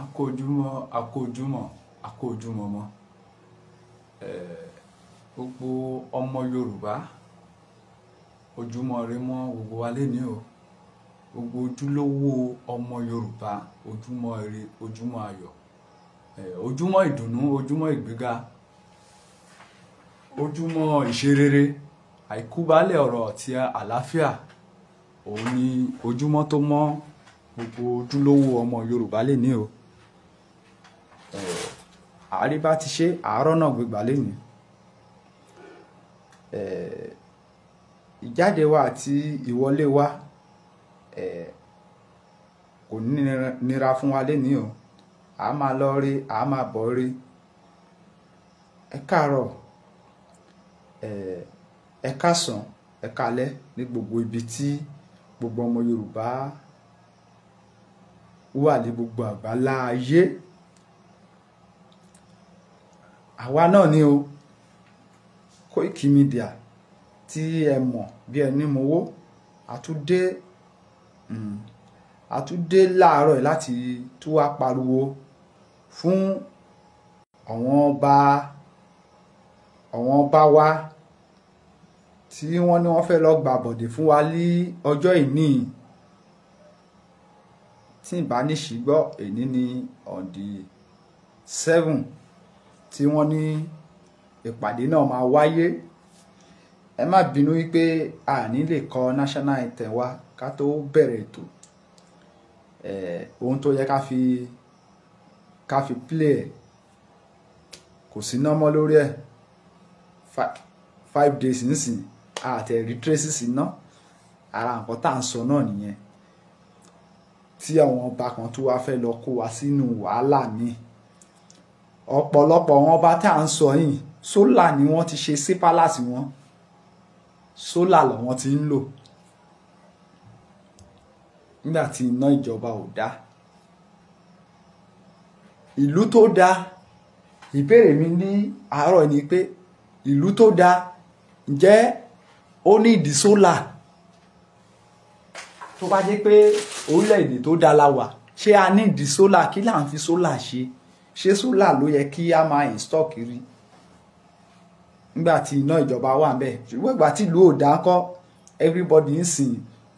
akójúmọ́ mọ́ gbogbo ọmọ Yorùbá ojúmọ́ ire mọ́ gbogbo wa léni o, gbogbo ojúlówó ọmọ Yorùbá ojúmọ́ ire, ojúmọ́ ayọ̀, ojúmọ́ ìdùnnú, ojúmọ́ ìgbéga, ojúmọ́ ìṣerere, àìkú baálẹ̀ ọ̀rọ̀ àti àlàáfíà. Òun ni ojúmọ́ tó mọ́ gbogbo ojúlówó ọmọ Yorùbá léni o. Àríbá ti ṣe àárọ̀ náà gbégbá léni. Ìjáde wa àti ìwọlé wa kò ní nira fún wa léni o. A máa lọ rí, a máa bọ̀ rí. Ẹ káàárọ̀, ẹ káàsán, ẹ káalẹ́ ní gbogbo ibi tí gbogbo ọmọ Yorùbá wà ní gbogbo àgbálá ayé. Àwa náà ni o, Koikimedia tí ẹ mọ̀ bí ẹni mowó. A tún dé láàárọ̀ láti tún wá pariwo fún àwọn ọba wa tí wọ́n ní wọ́n fẹ́ lọ gbàbọ̀dè fún wa ní ọjọ́ ìní. Tí ìbá ní ṣìgbọ́, èní ni on the 7 tí wọ́n ní ìpàdé náà máa wáyé. Ẹ má bínú wípé a ní lè kọ national anthem wa ká tó bẹ̀rẹ̀ ètò. Ohun tó yẹ ká fi play ẹ̀ kò sí nọ́mọ́ lórí ẹ̀. 5 days nísìn àtẹ̀rí tracy sí ná. Ara nǹkan tá à ń sọ náà nìyẹn, tí àwọn ọba kan tó wá fẹ́ lọ kó wa sínú wàhálà mi. Ọ̀pọ̀lọpọ̀ àwọn ọba tá à ń sọ yìí, sólà ni wọ́n ti ṣe sí pálásì wọn. Sólà làwọn ti ń lò nígbà tí iná ìjọba ò dá. Ìlú tó dá, ìbéèrè mi ní àárọ̀ ni pé ìlú tó dá ǹjẹ́ ó ní ìdí sólà? Tó bá jẹ́ pé orílẹ̀-èdè tó dá la wà, ṣé a ní ìdí sólà? Kí là ń fi sólà ṣe? Ṣé sólà ló yẹ kí a máa install kiri nígbà tí iná ìjọba wà ń bẹ̀? Ṣùgbọ́n ìgbà tí ìlú ò dá ńkọ́, everybody ń sìn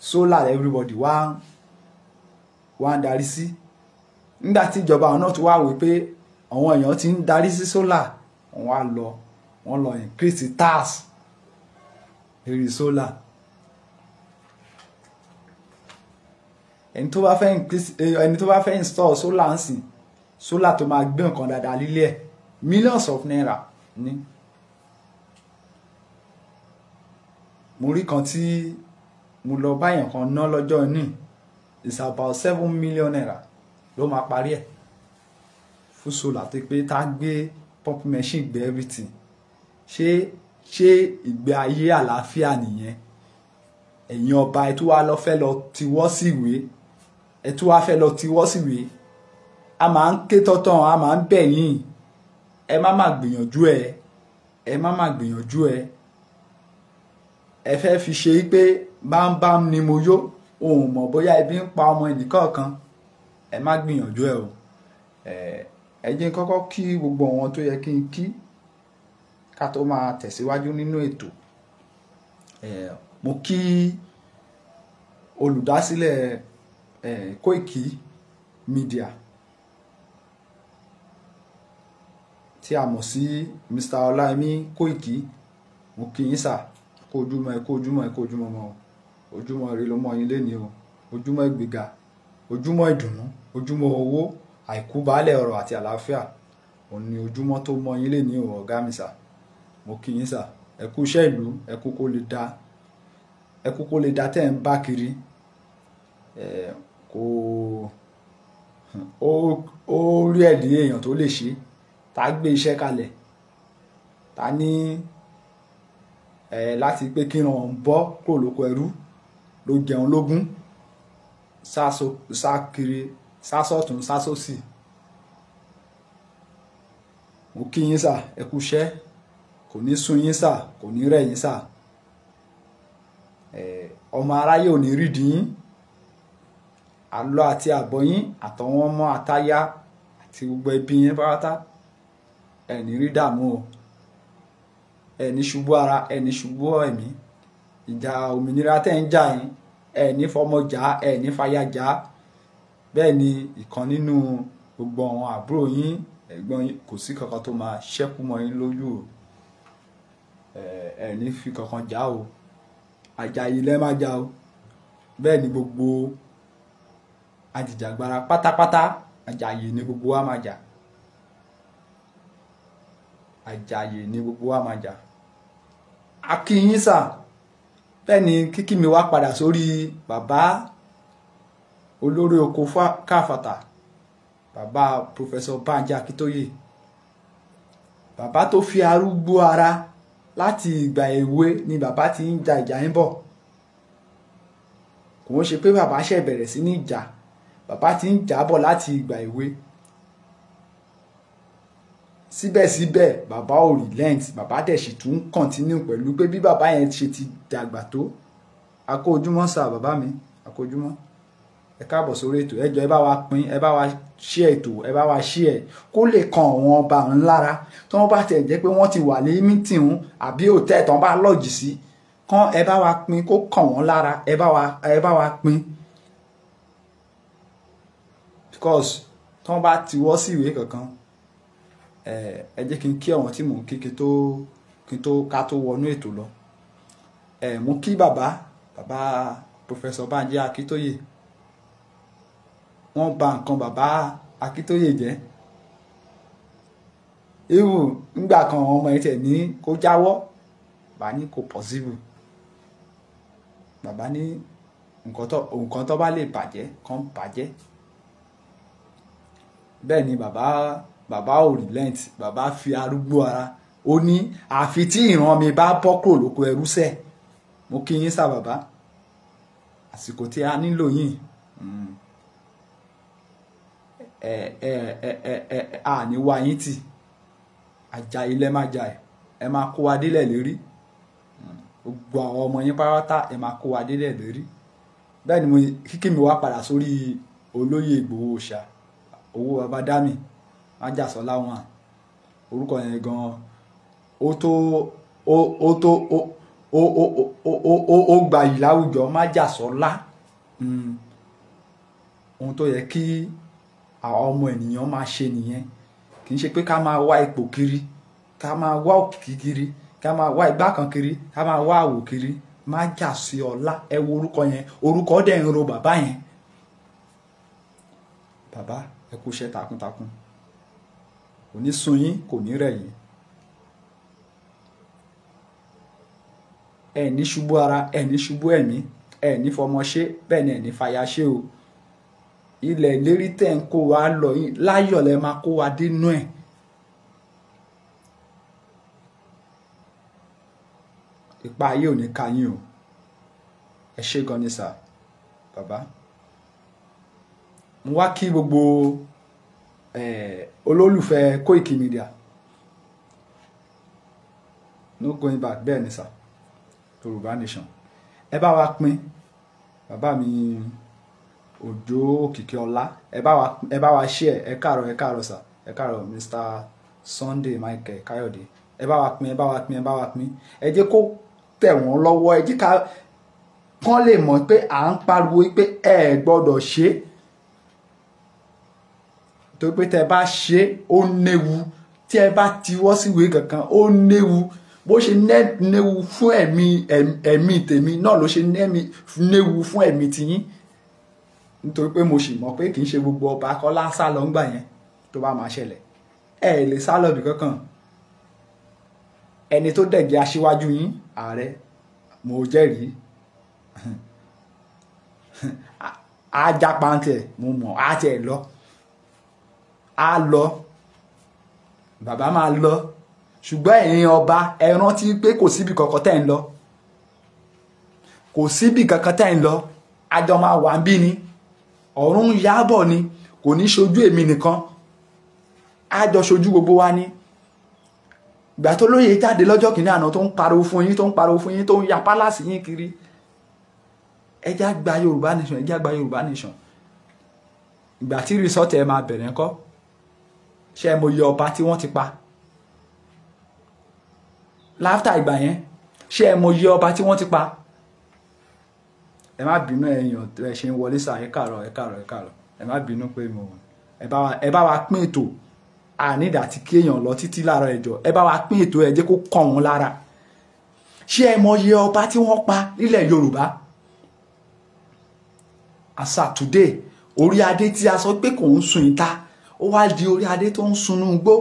sólà, everybody wá ń darí sí. Nígbà tí ìjọba náà tún wá wò pé àwọn èèyàn ti ń darí sí sólà, wọ́n lọ increase tax lórí sólà. Ẹni tó bá fẹ́ install sólà ń sìn, sólà tó máa gbé nǹkan dáadáa lílé ẹ̀, millions of naira ní. Mo rí kan tí mo lọ báyàn kan ná lọ́jọ́ ní, it's about 7 million naira ló máa parí ẹ̀ fún sólà tó pé tá gbé pump machine gbé everything. Ṣé ìgbé ayé àlàáfíà nìyẹn? Ẹ̀yin ọba ẹ tún wá lọ fẹ́ lọ tiwọ́ síwèé, a máa ń ké tọ́tàn, a máa ń bẹ̀ yín, ẹ má má gbìyànjú ẹ. Ẹ fẹ́ fi ṣe pé bámbám ni mo yó, òun mọ̀ bóyá ebi ń pa ọmọ ẹnìkọ̀ọ̀kan. Ẹ má gbìyànjú ẹ o. Ẹ jẹ́ kọ́kọ́ kí gbogbo àwọn tó yẹ kí n kí ká tó máa tẹ̀síwájú nínú ètò. Mo kí olùdásílẹ̀ Koikimedia tí a mọ̀ sí Mr. OLAYOMI KOIKI. Mo kí yín sà, kó ojúmọ́ mọ́. Ojúmọ́ ire ló mọ́ yín léni o. Ojúmọ́ ìgbéga, ojúmọ́ ìdùnnú, ojúmọ́ owó, àìkú baálẹ̀ ọ̀rọ̀ àti àlàáfíà. Òun ni ojúmọ́ tó mọ́ yín léni o, ọ̀gá mi sà. Mo kí yín sà, ẹ kú iṣẹ́ ìlú, ẹ kú kó lè dá tẹ́ ń bá kiri. Ó rí ẹ̀dí èèyàn tó lè ṣe, tá gbé iṣẹ́ kalẹ̀, tá ní láti pé kí wọn bọ́ kúrò lóko ẹrú, ló jẹun lógún, sá kiri, sá sọ́tún, sá sósì. Mo kí yín sà, ẹ kú iṣẹ́, kò ní sún yín sà, kò ní rẹ̀ yín sà. Ọmọ aráyé ò ní rídìí yín, àlọ àti àbọ̀ yín àtọwọn ọmọ àtaya àti gbogbo ẹbí yẹn pátá ẹ ní rí dààmú o, ẹ ní ṣubú ara, ẹ ní ṣubú ẹ̀mí. Ìjà òmìnira tẹ́ ń jà yín ẹ ní fọmọ jà, ẹ ní fàyà jà. Bẹ́ẹ̀ ni ìkan nínú gbogbo àwọn àbúrò yín ẹ̀gbọ́n yín kò sí kankan tó máa ṣẹ́kù mọ́ yín lójú o. Ẹ ní fi kankan jà o, àjàyí lẹ́ máa jà o. Bẹ́ẹ̀ ni gbogbo ajìjàgbara pátápátá àjàyí ni gbogbo wa máa jà, àjàyí ni gbogbo wa máa jà. A kí yín sà. Bẹ́ẹ̀ ni kíkí mi wá padà sórí bàbá olórí oko káfàtà, bàbá Professor Banji Akíntóyè, bàbá tó fi arúgbó ara láti ìgbà èwe ni bàbá ti ń ja ìjà yín bọ̀. Kò ń ṣe pé bàbá ṣe bẹ̀rẹ̀ sí ní ìjà, bàbá ti ń jà bọ̀ láti ìgbà èwe. Síbẹ̀síbẹ̀ bàbá ò relent, bàbá dẹ̀ sì tún continue pẹ̀lú pé bí bàbá yẹn ṣe ti dàgbà tó. A kó ojúmọ́ sà bàbá mi, a kó ojúmọ́. Ẹ káàbọ̀ sórí ètò, ẹ jọ̀ọ́ ẹ bá wa pín, ẹ bá wa share ètò, ẹ bá wa share kó lè kan àwọn ọba ọ̀hún lára. Tí wọ́n bá tẹ̀ jẹ́ pé wọ́n ti wà ní mítìnì àbí hòtẹ́ẹ̀lì tí wọ́n bá lọ́ọ̀jì sí, kán ẹ bá wa pín kó kàn wọ́n lára, ẹ bá wa pín. Because tí wọ́n bá ti wọ́ sí ìwé kankan, ẹ jẹ́ kí n kí àwọn tí mò ń kí ká tó wọnú ètò lọ. Mo kí bàbá Professor Banji Akíntóyè. Wọ́n bà nǹkan bàbá Akíntóyè jẹ́. Irú nígbà kan àwọn ọmọ ẹ̀tẹ̀ ní kó jáwọ́, bàbá ní kò possible. Bàbá ní nǹkan tó bá lè bàjẹ́ kàn bàjẹ́. Bẹ́ẹ̀ ni bàbá ò relent, bàbá fi arúgbó ara. Ó ní àfi tí ìran mi bá bọ́ kúrò lóko ẹrú sẹ̀. Mo kí yín sà bàbá, àsìkò tí a nílò yín. A ní wá yín tì, àjàyí lẹ́ máa jà ẹ máa kó wa délẹ̀ lérí. Gbogbo àwọn ọmọ yín pátá ẹ máa kó wa délẹ̀ lérí. Bẹ́ẹ̀ ni kíkí mi wá padà sórí olóyè Ìgbòho Òòṣà, owó bàbá dámì májàsọ́lá wọn. Orúkọ yẹn gan ó gbayì láwùjọ, májàsọ́lá. Ohun tó yẹ kí àwọn ọmọ ènìyàn máa ṣe nìyẹn. Kì í ṣe pé ká máa wá ipò kiri, ká máa wá òkìkí kiri, ká máa wá igbá kan kiri, ká máa wá àwò kiri. Májàsọ́lá, ẹ wo orúkọ yẹn, orúkọ dẹ̀ ń ro bàbá yẹn. Bàbá ẹ kú iṣẹ́ takuntakun, kò ní sú yín, kò ní rẹ̀ yín. Ẹ ní ṣubú ara, ẹ ní ṣubú ẹ̀mí, ẹ ní fọmọ ṣe, bẹ́ẹ̀ ni ẹ ní fàyà ṣe o. Ilẹ̀ ìlérí tẹ̀ ń kó wa lọ yìí láyọ̀ lẹ máa kó wa dínú ẹ̀. Ipa ayé ò ní ka yín o. Ẹ ṣé gan ni sà bàbá. Mo wá kí gbogbo olólùfẹ́ Koikimedia. No going back, bẹ́ẹ̀ ni sà. Yoruba nation. Ẹ bá wa pín, bàbá mi Òjó Òkìkí ọlá, ẹ bá wa share. Ẹ káàárọ̀ sà, ẹ káàárọ̀ Mr. Sunday Michael Káyọ̀dé. Ẹ bá wa pín. Ẹ jẹ́ kó tẹ̀ wọ́n lọ́wọ́, ẹ jẹ́ kán lè mọ̀ pé à ń pariwo pé ẹ gbọ́dọ̀ ṣe. Tó pé tẹ bá ṣe ó néwu, tí ẹ bá tiwọ́ síwèé kankan ó néwu. Bó ṣe néwu fún ẹ̀mí tèmi náà ló ṣe néwu fún ẹ̀mí tiyín. Nítorí pé mo sì mọ̀ pé kì í ṣe gbogbo ọba kọ́lá sálọ ńgbà yẹn tó bá máa ṣẹlẹ̀. Ẹ lè sálọ bì kankan. Ẹni tó dẹ̀jẹ̀ aṣíwájú yín ààrẹ, mo jẹ́rìí. Ajápántẹ̀ mo mọ̀, á tẹ̀ lọ. Á lọ, bàbá máa lọ. Ṣùgbọ́n ẹ̀yin ọba ẹ rántí pé kò síbi kankan tẹ́ ń lọ. Kò síbi kankan tẹ́ ń lọ. Àjọ máa wà ń bí ni. Ọ̀run yábọ̀ ni, kò ní ṣojú èmi nìkan. Àjọ ṣojú gbogbo wa ni. Ìgbà tó lóye jáde lọ́jọ́ kìíní àná tó ń pariwo fún yín, tó ń ya pálásì yín kiri. Ẹ já gba Yorùbá nation, ẹ já gba Yorùbá nation. Ìgbà tí resort ẹ máa bẹ̀rẹ̀ ńkọ́. ṣé ẹ mọ iye ọba tí wọ́n ti pa láfta ìgbà yẹn? ṣé ẹ mọ iye ọba tí wọ́n ti pa? ẹ má bínú èèyàn ẹ ṣe ń wọlé sáà ẹ káàárọ̀ ẹ má bínú pé mo ẹ bá wa pín ètò ànídà tí kí èèyàn lọ títí lára ẹjọ́ ẹ bá wa pín ètò ẹ jẹ́ kó kàn wọ́n lára. ṣé ẹ mọ iye ọba tí wọ́n pa nílẹ̀ Yorùbá? àṣà today orí adé tí a sọ pé kò ń sun ìta ó wá di orí adé tó ń sunú igbó.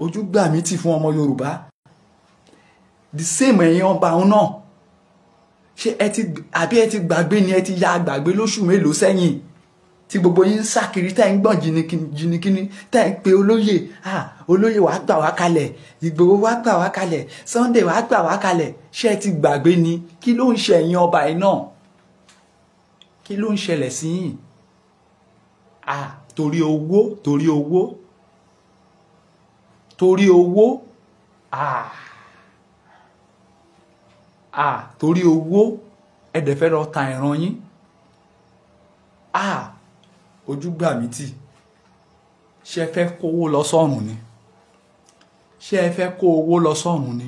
ojú gbà mí tì fún ọmọ Yorùbá. the same ẹ̀yin ọba òun náà ṣé ẹ ti gbàgbé ni ẹ ti ya gbàgbé lóṣù mélòó sẹ́yìn tí gbogbo yín ń sàkiri tẹ́ ń gbọ̀n jìnnìkìnnì tẹ́ ń pe olóyè olóyè wàá gbà wá kalẹ̀ Ìgbòho wàá gbà wá kalẹ̀ Sunday wàá gbà wá kalẹ̀. ṣé ẹ ti gbàgbé ni? kí ló ń ṣe ẹ̀yin ọba yìí náà? kí ló ń ṣẹlẹ̀ sí yín? torí owó torí owó torí owó torí owó ẹ dẹ̀ fẹ́ lọ ta ìran yín. ojú gbà mí tì. ṣé ẹ fẹ́ kówó lọ sọ́run ni? ṣé ẹ fẹ́ kó owó lọ sọ́run ni?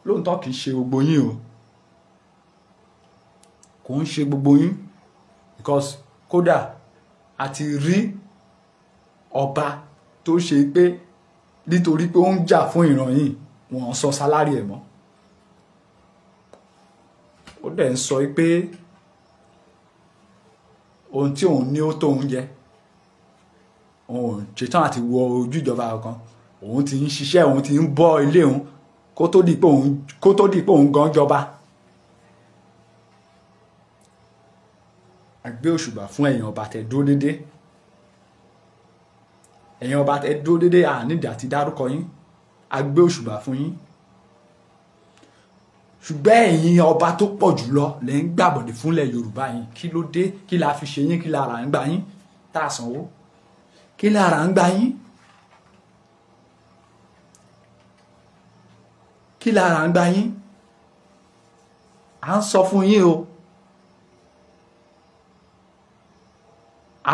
lóòótọ́ kì í ṣe gbogbo yín o, kò ń ṣe gbogbo yín, because kódà a ti rí ọba tó ṣe pé nítorí pé ó ń jà fún ìran yìí wọ́n sọ sálárì ẹ̀ mọ́. ó dẹ̀ ń sọ pé ohun tí òun ní ó tó òun jẹ, òun ṣetán àti wọ ojú ìjọba kan, òun ti ń ṣiṣẹ́, òun ti ń bọ́ ilé òun kó tó di pé òun gan jọba. a gbé òṣùbà fún ẹ̀yin ọba tẹ́ dúró dédé, ẹ̀yin ọba tẹ́ dúró dédé, ànídìí àti dárúkọ yín, a gbé òṣùbà fún yín. ṣùgbọ́n ẹ̀yin ọba tó pọ̀ jùlọ lẹ́ ń gbàbọ̀dé fúnlẹ̀ Yorùbá yín. kí ló dé? kí la fi ṣe yín? kí lára ń gbà yín tá a sanwó? kí lára ń gbà yín? kí lára ń gbà yín? à ń sọ fún yín o.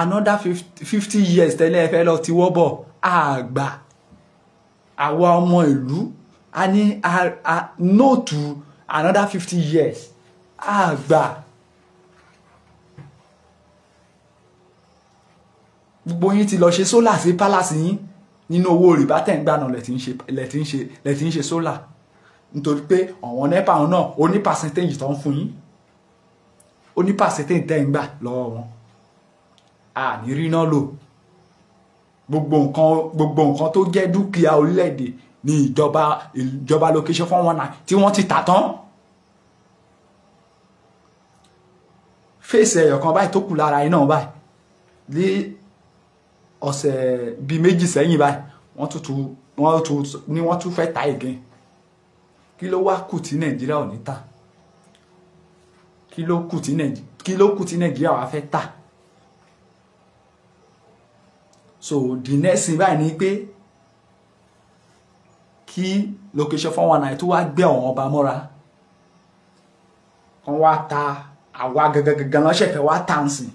another 50 years tẹ́lẹ̀ ẹ fẹ́ lọ ti wọ́ bọ̀ àgbà. àwa ọmọ ìlú a ní no to another 50 years àgbà. gbogbo yín ti lọ ṣe sólà sí palace yín nínú owó rìbá tẹ̀ ń gbà náà lẹ̀ tí ń ṣe sólà, nítorí pé àwọn nepa náà ó ní percentage tó ń fún yín, ó ní percentage tẹ́ ń gbà lọ́wọ́ wọn. ní rí náà lò. gbogbo nǹkan tó jẹ́ dúkìá orílẹ̀-èdè ní ìjọba location 419 tí wọ́n ti tà tán. fèsì ẹ̀yọ̀ kan báyìí tó kù lára iná báyìí ní ọ̀sẹ̀ bíi méjì sẹ́yìn báyìí wọ́n tún fẹ́ ta again. kí ló wá kù tí Nàìjíríà ò ní tà? kí ló kù tí Nàìjíríà wá fẹ́ tà? so the next thing báyìí ni pé kí location 419 tó wá gbé àwọn ọba mọ́ra kan wá ta àwa gangan lọ́sẹ̀ fẹ́ wá tà ń sìn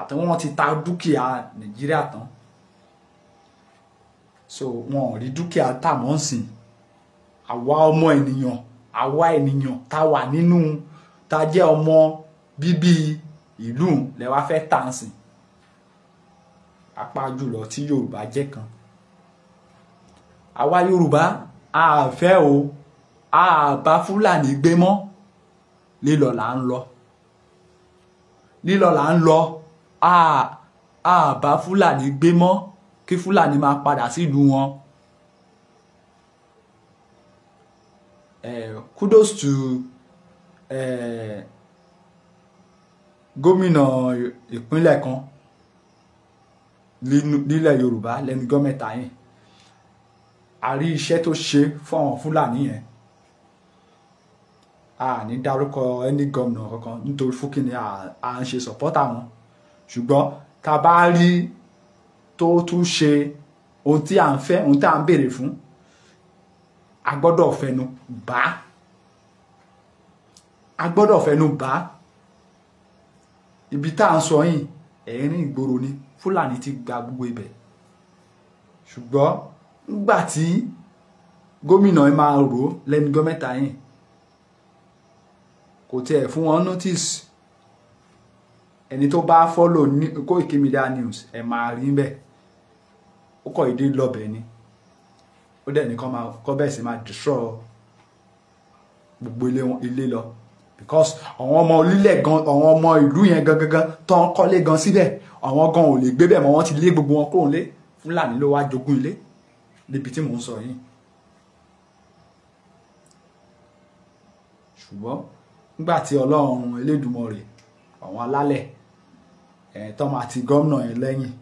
àti wọ́n ti ta dúkìá Nàìjíríà tán. so wọn ò rí dúkìá tà mọ́ ń sìn. àwa ọmọ ènìyàn, àwa ènìyàn tá wà nínú tá jẹ́ ọmọ bíbí ìlú lẹ wá fẹ́ tà ń sìn. apá jùlọ tí Yorùbá jẹ́ kan. àwa Yorùbá a fẹ́ o, a bá Fúlàní gbé mọ́. lílọ là ń lọ, lílọ là ń lọ, a bá Fúlàní gbé mọ́ kí Fúlàní máa padà sílùú wọn. Kudos to gómìnà ìpínlẹ̀ kan nílẹ̀ Yorùbá lẹ́nu gọ́mẹ̀ta yẹn. a rí iṣẹ́ tó ṣe fún àwọn Fúlàní yẹn. a ní dárúkọ ẹni gómìnà kankan nítorí fún kíni à ń ṣe sọ̀pọ́tà wọn. ṣùgbọ́n tá a bá rí tó tún ṣe ohun tí à ń fẹ́, ohun tí à ń béèrè fún, a gbọ́dọ̀ fẹnu bà á. a gbọ́dọ̀ fẹnu bà á. ibi tá à ń sọ yìí ẹ̀rín ìgboro ni Fúlàní ti gba gbogbo ibẹ̀. ṣùgbọ́n nígbà tí gómìnà ẹ máa rò lẹ́nu gọ́mẹ́ta yìí kò tiẹ̀ fún wọn notice. Ẹni tó bá follow Koikimedia news ẹ máa rí bẹ́ẹ̀ ó kọ̀ ìdí lọ́bẹ̀ ni ó dẹ̀ ní kọ́ bẹ́ẹ̀ sì máa destroy gbogbo ilé lọ because àwọn ọmọ orílẹ̀ gan àwọn ọmọ ìlú yẹn gangan tó ń kọ́lé gan síbẹ̀ àwọn gan ò lè gbé bẹ́ẹ̀ mọ́ wọ́n ti lé gbogbo wọn kúrò nílé. Fúlàní ló wá jogún ilé níbi tí mò ń sọ yìí. ṣùgbọ́n nígbà tí Ọlọ́run Elédùmarè àwọn alálẹ̀ tọ́mọ àti gómìnà yẹn lẹ́yìn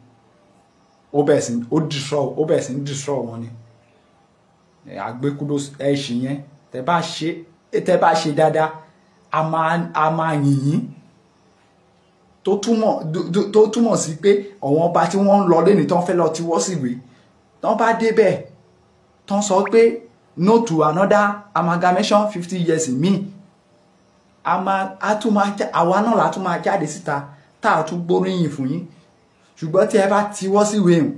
ó bẹ̀ sí ń destroy wọn ni. Àgbékúdó ẹ̀ṣin yẹn tẹ́ bá ṣe dáadáa a máa yìnyín tó túmọ̀ sí pé àwọn ọba tí wọ́n ń lọ lẹ́ni tán fẹ́ lọ tiwọ́ síwé tán bá débẹ̀ tán sọ pé no to another amalgamation 50 years in me àwa náà la tún máa jáde síta tá a tún gbóríyìn fún yín. ṣùgbọ́n tí ẹ bá tiwọ́ síwé hùn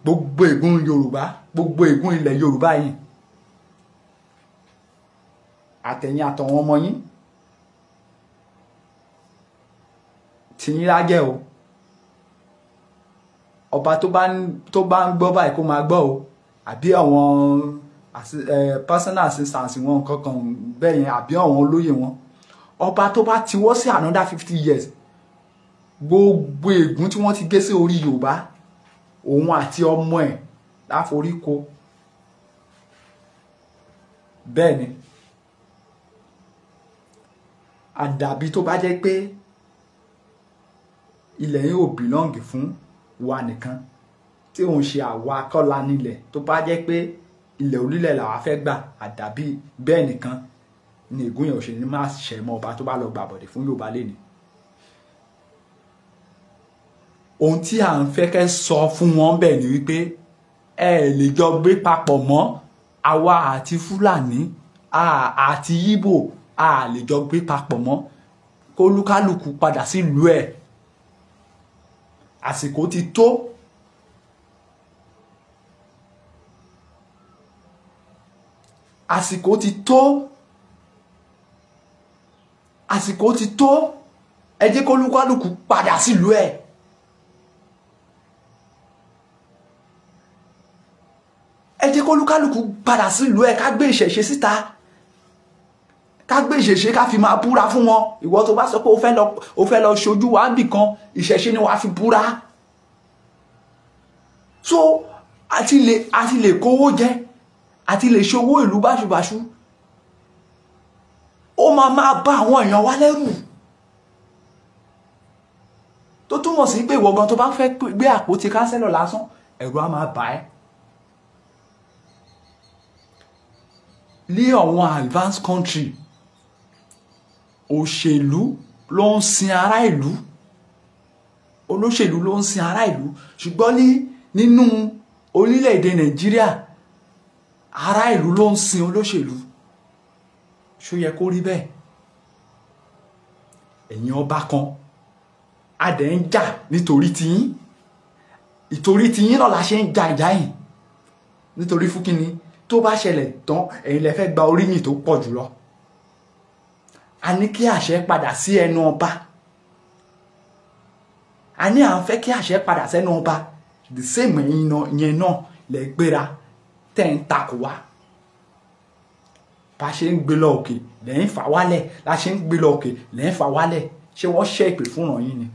gbogbo ègún Yorùbá gbogbo ègún ilẹ̀ Yorùbá yìí àtẹ̀yìn àtọ̀wọn ọmọ yín tí yín lájẹ́ o. Ọba tó bá ń gbọ́ báyìí kó máa gbọ́ o àbí àwọn personal assistance wọn kankan bẹ́ẹ̀ yẹn àbí àwọn olóyè wọn. Ọba tó bá tiwọ́ sí another 50 years gbogbo ègún tí wọ́n ti gé sí orí Yorùbá òun àti ọmọ ẹ̀ láforí kó. bẹ́ẹ̀ ni àdàbí tó bá jẹ́ pé ilẹ̀ yìí ò bìlọ́ǹgì fún wa nìkan tí òun ṣe àwa kọ́la nílẹ̀ tó bá jẹ́ pé ilẹ̀ onílẹ̀ làwa fẹ́ gbà àdàbí bẹ́ẹ̀ nìkan ni ègún yẹn ò ṣe ní má ṣẹ̀ mọ́ ọba tó bá lọ gbàbọ̀dẹ̀ fún Yorùbá lẹ́ni. ohun tí à ń fẹ́ kẹ́ sọ fún wọn bẹ́ẹ̀ ni wípé ẹ lè jọ gbé papọ̀ mọ́ àwa àti Fúlàní àti Yíbò a lè jọ gbé papọ̀ mọ́ kólúkálùkù padà sílùú ẹ̀. àsìkò ti tó àsìkò ti tó àsìkò ti tó ẹ jẹ́ kólúkálùkù padà sílùú ẹ̀. ẹ jẹ́ kólúkálùkù padà sílùú ẹ̀ ká gbé ìṣẹ̀ṣe síta ká gbé ìṣẹ̀ṣe ká fi máa búra fún wọn. ìwọ tó bá sọ pé o fẹ́ lọ ṣojú wa níbì kan ìṣẹ̀ṣe ni wàá fi búra. so àti lè kówó jẹ àti lè ṣòwò ìlú báṣubàṣu ó máa bá àwọn èèyàn wa lẹ́rù tó túmọ̀ sí pé ìwọ gan tó bá fẹ́ gbé àpótí kánsẹ́lọ̀ lásán ẹ̀rù á máa bà ẹ́. ní àwọn advanced country òṣèlú ló ń sin ará ìlú olóṣèlú ló ń sin ará ìlú ṣùgbọ́n nínú orílẹ̀-èdè Nàìjíríà ará ìlú ló ń sin olóṣèlú. ṣó yẹ kó rí bẹ́ẹ̀? ẹ̀yin ọba kan adẹ̀ ń jà nítorí tiyín ìtorí tiyín náà la ṣe ń ja ìjà yìí nítorí fún kíni tó bá ṣẹlẹ̀ tán ẹ̀yin lẹ fẹ́ gba oríyìn tó pọ̀ jùlọ. a ní kí àṣẹ padà sí ẹnu ọba a ní à ń fẹ́ kí àṣẹ padà sẹ́nu ọba the same yẹn náà lẹ gbéra tẹ́ ń takò wá bá ṣe ń gbé lọ òkè lẹ́yìn fà wálẹ̀ la ṣe ń gbé lọ òkè lẹ́yìn fà wálẹ̀ ṣé wọ́n ṣẹ́ ìpè fúnràn yín ni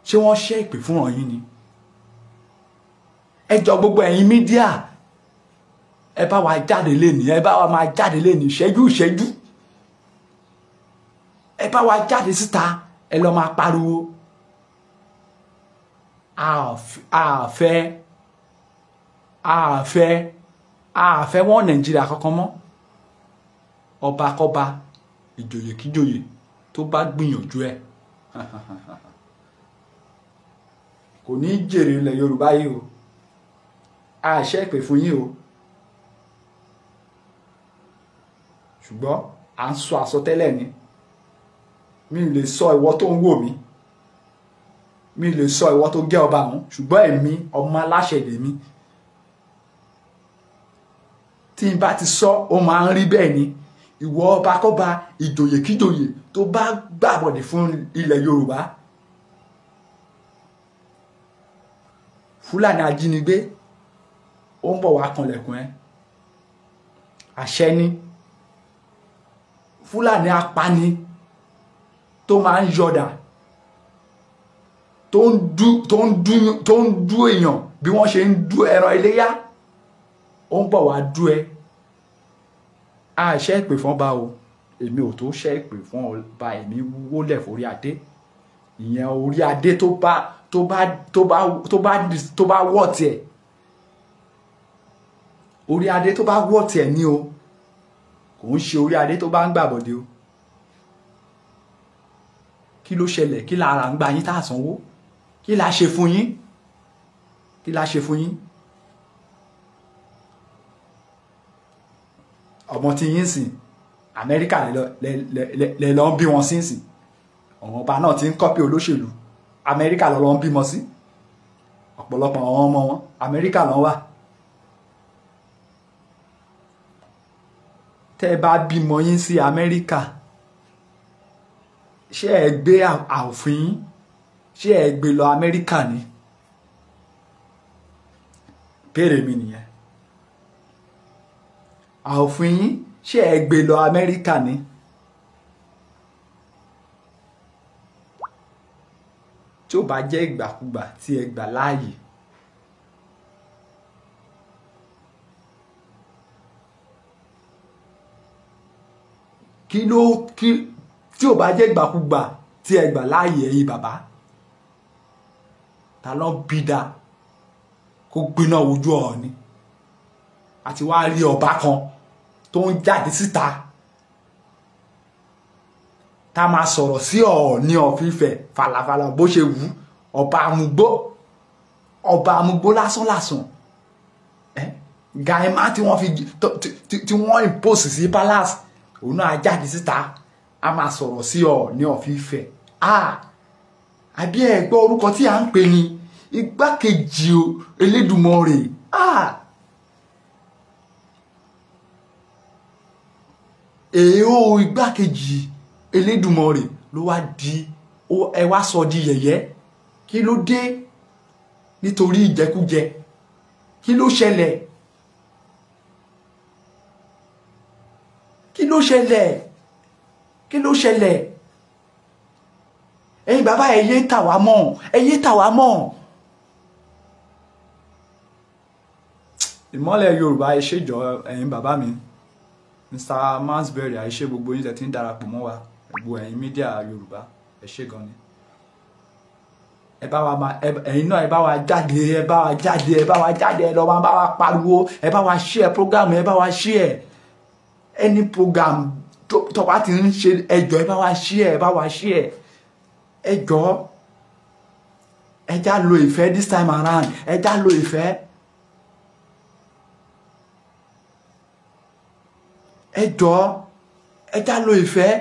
ṣé wọ́n ṣẹ́ ìpè fúnràn yín ni. ẹ jọ gbogbo ẹ̀yin mídíà ẹ bá wa jáde lénìí ẹ bá wa máa jáde lénìí ìṣẹ́jú ìṣẹ́jú ẹ bá wa jáde síta ẹ lọ máa pariwo àfẹ́ wọn Nàìjíríà kankan mọ́. ọba kọ́ba ìjòyè kíjòyè tó bá gbìyànjú ẹ̀ kò ní jèrè ilẹ̀ Yorùbá yìí o àṣẹ ìpè fún yín o ṣùgbọ́n à ń sọ àsọtẹ́lẹ̀ ni mi lè sọ ìwọ tó ń wò mí mi lè sọ ìwọ tó jẹ́ ọba ọ̀hún ṣùgbọ́n èmi ọmọ aláṣẹ lèmi tí n bá ti sọ ó máa ń rí bẹ́ẹ̀ ni ìwọ ọba kọ́ba ìjòyè kíjòyè tó bá gbàbọ̀dẹ̀ fún ilẹ̀ Yorùbá Fúlàní ajínigbé ó ń bọ̀ wá kanlẹ̀kùn ẹ àṣẹ ni Fúlàní apani tó máa ń yọ̀dà tó ń dú èèyàn bí wọ́n ṣe ń dú ẹran iléyá ó ń bọ̀ wá dú ẹ àṣẹ ìpè fún ọba o èmi ò tó ṣe ìpè fún ọba èmi wólẹ̀ forí adé ìyẹn orí adé tó bá wọ̀ tiẹ̀ orí adé tó bá wọ̀ tiẹ̀ ní o kò ń ṣe orí adé tó bá ń gbàbọ̀dé o kí ló ṣẹlẹ̀ kí lára ń gba yín tá a sanwó kí la ṣe fún yín kí la ṣe fún yín ọmọ tí yín sìn Amẹ́ríkà lẹ lọ ń bí wọn sí sìn àwọn ọba náà ti ń kọ́pì olóṣèlú Amẹ́ríkà lọ ń bímọ sí ọ̀pọ̀lọpọ̀ àwọn ọmọ wọn Amẹ́ríkà lọ wà tẹ́ ẹ bá bímọ yín sí Amẹ́ríkà ṣé ẹ gbé àòfin ṣé ẹ gbé lọ Amẹ́ríkà ni béèrè mi nìyẹn àòfin ṣé ẹ gbé lọ Amẹ́ríkà ni tí ó bá jẹ́ ìgbàkúgbà tí ẹ gbà láàyè tí ò bá jẹ́ ìgbàkúgbà tí ẹ gbà láàyè ẹ̀yin bàbá ta ló bí dá kó gbiná ojú Ọọ̀ni àti wá rí ọba kan tó ń jáde síta tá máa sọ̀rọ̀ sí Ọọ̀ni of Ifẹ̀ falafala bó ṣe wù ọba amúgbó lásán Gàímà tí wọ́n impose sí palace òun náà jáde síta a máa sọ̀rọ̀ sí Ọọ̀ni of Ifẹ̀ àbí ẹ gbọ́ orúkọ tí a ń pè ní igbákejì Elédùmarè èèó igbákejì Elédùmarè ló wá di ẹ wá sọ di yẹ̀yẹ́ kí ló dé nítorí ìjẹkújẹ kí ló ṣẹlẹ̀ kí ló ṣẹlẹ̀ kí ló ṣẹlẹ̀ ẹ̀yin bàbá ẹ yé tà wá mọ́ ẹ yé tà wá mọ́ ìmọ́lẹ̀ Yorùbá ẹ ṣèjọ ẹ̀yin bàbá mi Mr. Mansberry ẹ ṣé gbogbo yín tẹ́ tí ń darapọ̀ mọ́ wa gbogbo ẹ̀yin mídíà Yorùbá ẹ ṣé gan ni ẹ bá wa máa ẹ̀yin náà ẹ bá wa jáde ẹ bá wa jáde ẹ bá wa jáde ẹ lọ máa bá wa pariwo ẹ bá wa share program ẹ bá wa share any program tó bá ti ń ṣe ẹjọ́ ẹ bá wa share ẹ bá wa share ẹjọ́ ẹ já lo ìfẹ́ this time around ẹ já lo ìfẹ́ ẹjọ́ ẹ já lo ìfẹ́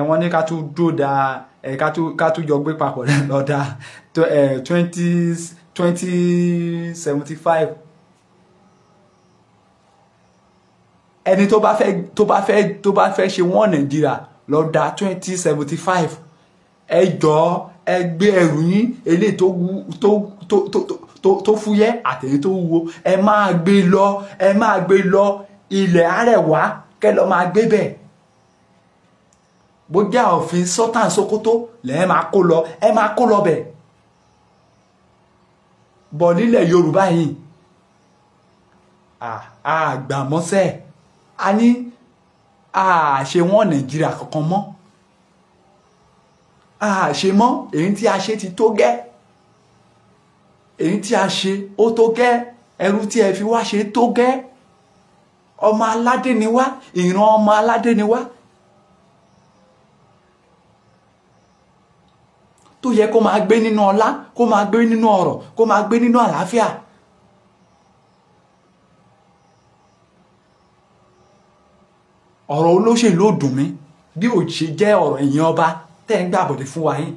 wọ́n ní ká tún dúró da ká tún jọ gbé papọ̀ lọ́dà 2075 ẹni tó bá fẹ́ ṣe wọ́n Nàìjíríà lọ́dà 2075 ẹjọ́ ẹ gbé ẹrù yín eléyìí tó fúyẹ́ àtẹ̀yìn tó wúwo ẹ máa gbé lọ ilẹ̀ Àrẹwà kẹ́ lọ máa gbé bẹ́ẹ̀ bó jẹ́ òfin Sultan Sokoto lẹ́ẹ̀ máa kó lọ ẹ máa kó lọ bẹ̀ bọ̀ nílẹ̀ Yorùbá yìí àgbàmọ́sẹ̀ a ní àṣe wọ́n Nàìjíríà kankan mọ́ àṣe mọ́ èyí tí a ṣe ti tó gẹ́ èyí tí a ṣe ó tó gẹ́ ẹrú tí ẹ fi wá ṣe tó gẹ́ ọmọ aládé ni wá ìran ọmọ aládé ni wá tó yẹ kó máa gbé nínú ọlá kó máa gbé nínú ọrọ̀ kó máa gbé nínú àlàáfíà ọ̀rọ̀ olóṣèlú ò dùn mí bí ò ṣe jẹ́ ọ̀rọ̀ ẹ̀yin ọba tẹ́ ń gbàbọ̀dé fún wa yìí.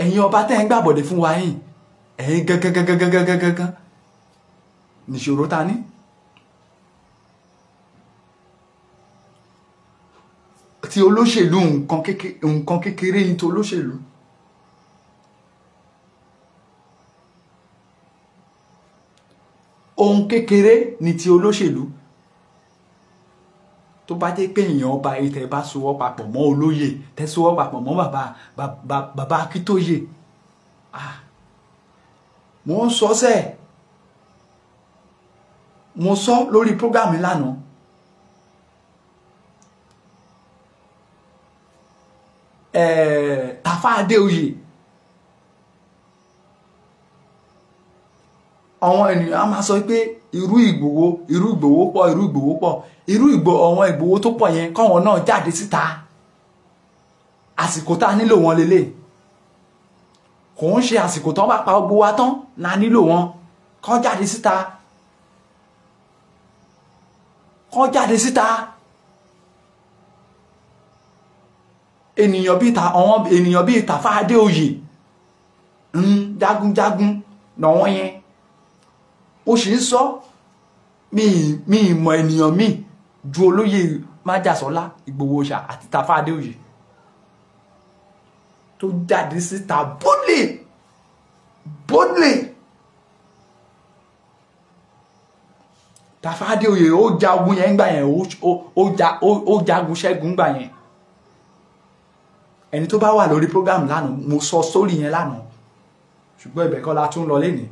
ẹ̀yin ọba tẹ́ ń gbàbọ̀dé fún wa yìí ẹ̀yin gangan nìṣòro ta ní. ti olóṣèlú nǹkan kékeré ní ti olóṣèlú. ohun kékeré ní ti olóṣèlú. tó bá jẹ́ pé èèyàn ọba yìí tẹ́ bá sowọ́ papọ̀ mọ́ olóyè tẹ́ sowọ́ papọ̀ mọ́ bàbá Akíntóyè. mo ń sọ sẹ́ẹ̀ mo sọ lórí program lánàá. Tafa Adéoyè àwọn ènìyàn á máa sọ pé irú Ìgbòho pọ̀ àwọn Ìgbòho tó pọ̀ yẹn káwọn náà jáde síta àsìkò tá a nílò wọn lélẹ̀ kò ń ṣe àsìkò tó bá pa gbogbo wa tán la nílò wọn kán jáde síta ènìyàn bíi Tafa Adéoyè jagunjagun làwọn yẹn ó sì ń sọ mi ìmọ̀ ènìyàn mi ju olóyè Májàsọ́lá Ìgbòho Òòṣà àti Tafa Adéoyè tó jáde síta boldly Tafa Adéoyè ó jagun yẹn gbà yẹn ó jagun ṣẹ́gun gbà yẹn. ẹni tó bá wà lórí program lánàá mo sọ sórí yẹn lánàá ṣùgbọ́n ibẹ̀ kọ́ la tún lọ lénìí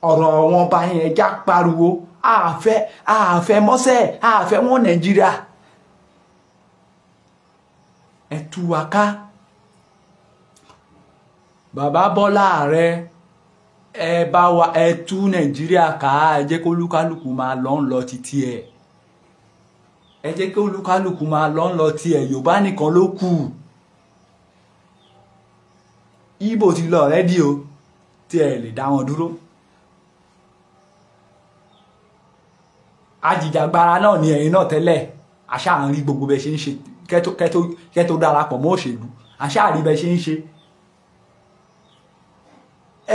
ọ̀rọ̀ wọn bá yẹn ẹja pariwo àfẹ́ mọ́sẹ̀ àfẹ́ wọn Nàìjíríà ẹ tú wa ká bàbá Bọ́lá Ààrẹ ẹ bá wa ẹ tú Nàìjíríà ká ẹ jẹ́ kó olúkálùkù máa lọ títí ẹ jẹ́ kó olúkálùkù máa lọ tí Yorùbá nìkan ló kù. Ìgbò ti lọ rẹ́dí o tí ẹ lè dá wọn dúró. Ajìjàgbara náà ni ẹ̀yin náà tẹ́lẹ̀ àṣà ń rí gbogbo bẹ ṣe ń ṣe kẹ́tó darapọ̀ mọ́ òṣèlú àṣà rí bẹ ṣe ń ṣe.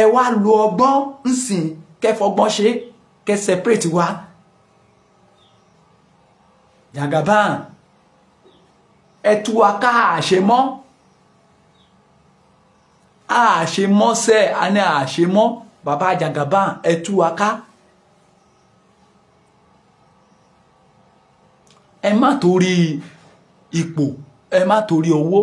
ẹ wá lo ọgbọ́n ń sìn kẹfọgbọ́n ṣe kẹ separate wa. Jagaban ẹ tú wa ká àṣemọ́. àṣemọ́sẹ́ àní àṣemọ́ bàbá Jagaban ẹ tú wa ká. ẹ má torí ipò ẹ má torí owó